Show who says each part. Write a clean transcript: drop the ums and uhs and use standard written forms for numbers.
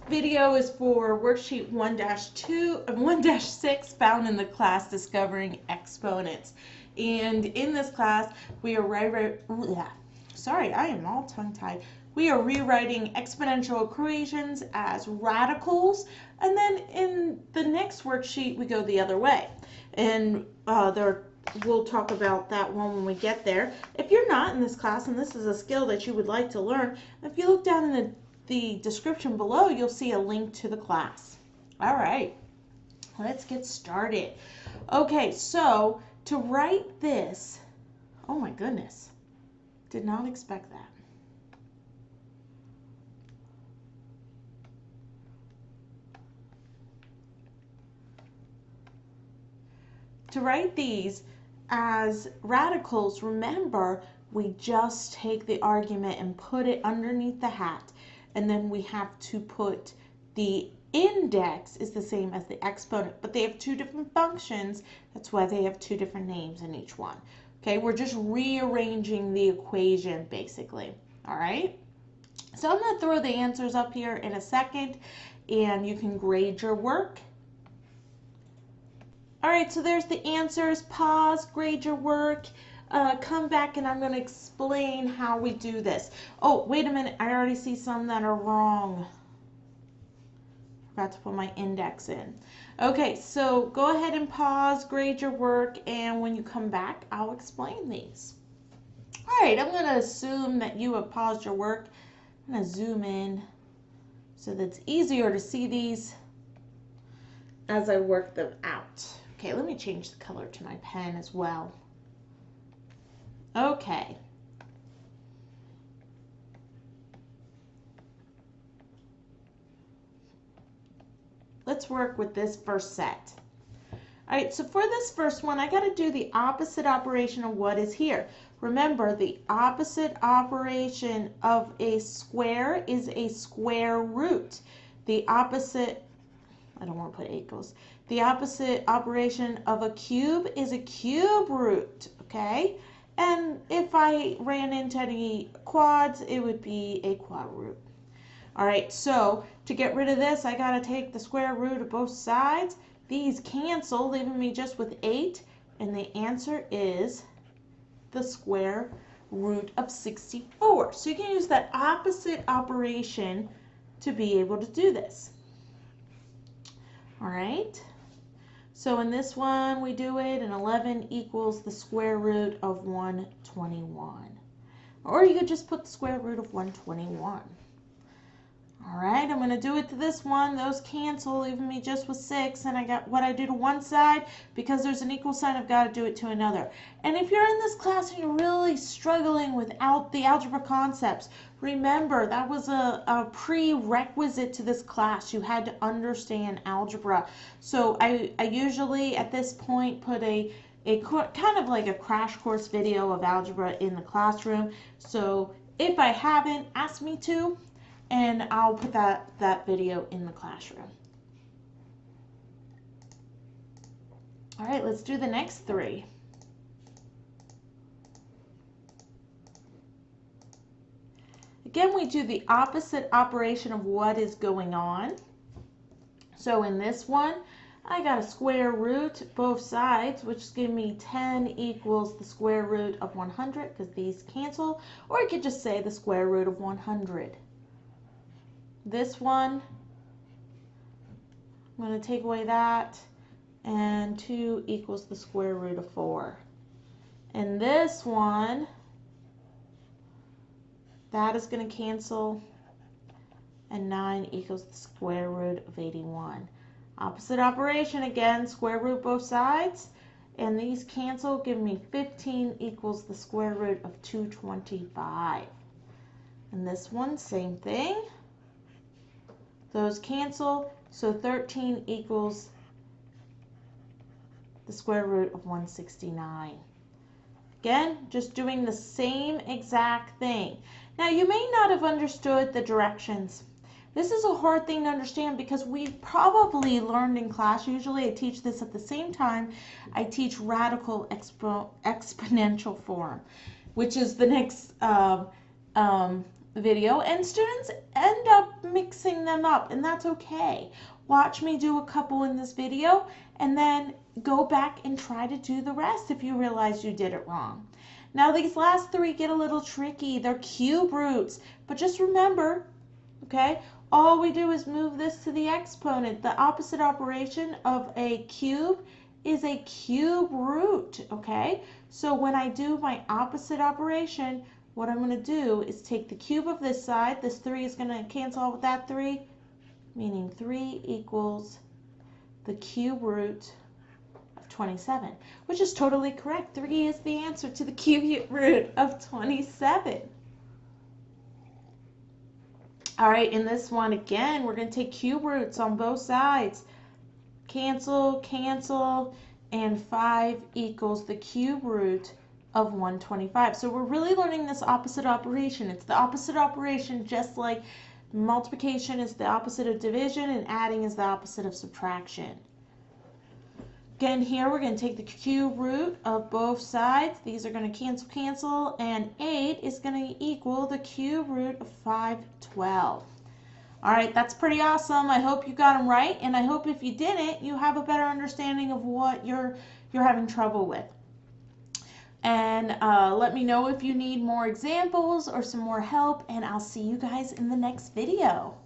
Speaker 1: video is for worksheet 1-6 found in the class Discovering Exponents. And in this class, we are sorry, I am all tongue-tied. We are rewriting exponential equations as radicals, and then in the next worksheet, we go the other way. And we'll talk about that one when we get there. If you're not in this class and this is a skill that you would like to learn, if you look down in the description below, you'll see a link to the class. All right, let's get started. Okay, so to write this, oh my goodness, did not expect that. To write these as radicals, remember, we just take the argument and put it underneath the hat, and then we have to put the index is the same as the exponent, but they have two different functions. That's why they have two different names in each one. Okay, we're just rearranging the equation basically. All right, so I'm going to throw the answers up here in a second, and you can grade your work. All right, so there's the answers. Pause, grade your work, come back, and I'm going to explain how we do this. Oh, wait a minute. I already see some that are wrong. Forgot to put my index in. Okay, so go ahead and pause, grade your work, and when you come back, I'll explain these. All right, I'm going to assume that you have paused your work. I'm going to zoom in so that it's easier to see these as I work them out. Okay, let me change the color to my pen as well. Okay. Let's work with this first set. All right, so for this first one, I got to do the opposite operation of what is here. Remember, the opposite operation of a square is a square root. The opposite, I don't want to put equals. The opposite operation of a cube is a cube root, okay? And if I ran into any quads, it would be a quad root. All right, so to get rid of this, I got to take the square root of both sides. These cancel, leaving me just with 8, and the answer is the square root of 64. So you can use that opposite operation to be able to do this. All right, so in this one we do it, and 11 equals the square root of 121. Or you could just put the square root of 121. All right, I'm going to do it to this one. Those cancel, leaving me just with 6. And I got what I do to one side. Because there's an equal sign, I've got to do it to another. And if you're in this class and you're really struggling without the algebra concepts, remember that was a prerequisite to this class. You had to understand algebra. So I usually at this point put a kind of like a crash course video of algebra in the classroom. So if I haven't, ask me to, and I'll put that video in the classroom. All right, let's do the next 3. Again, we do the opposite operation of what is going on. So in this one, I got a square root both sides, which is giving me 10 equals the square root of 100, because these cancel, or you could just say the square root of 100. This one, I'm going to take away that, and 2 equals the square root of 4. And this one, that is going to cancel, and 9 equals the square root of 81. Opposite operation again, square root both sides, and these cancel, give me 15 equals the square root of 225. And this one, same thing. Those cancel, so 13 equals the square root of 169. Again, just doing the same exact thing. Now, you may not have understood the directions. This is a hard thing to understand because we've probably learned in class, usually I teach this at the same time, I teach radical exponential form, which is the next video, and students end up mixing them up, and that's okay. Watch me do a couple in this video, and then go back and try to do the rest if you realize you did it wrong. Now these last three get a little tricky. They're cube roots, but just remember, okay, all we do is move this to the exponent. The opposite operation of a cube is a cube root, okay? So when I do my opposite operation, what I'm going to do is take the cube of this side. This 3 is going to cancel out with that 3, meaning 3 equals the cube root of 27, which is totally correct. 3 is the answer to the cube root of 27. All right, in this one again, we're going to take cube roots on both sides. Cancel, cancel, and 5 equals the cube root of 125. So we're really learning this opposite operation. It's the opposite operation, just like multiplication is the opposite of division and adding is the opposite of subtraction. Again, here we're going to take the cube root of both sides. These are going to cancel, cancel, and 8 is going to equal the cube root of 512. All right, that's pretty awesome. I hope you got them right, and I hope if you didn't, you have a better understanding of what you're having trouble with. And let me know if you need more examples or some more help, and I'll see you guys in the next video.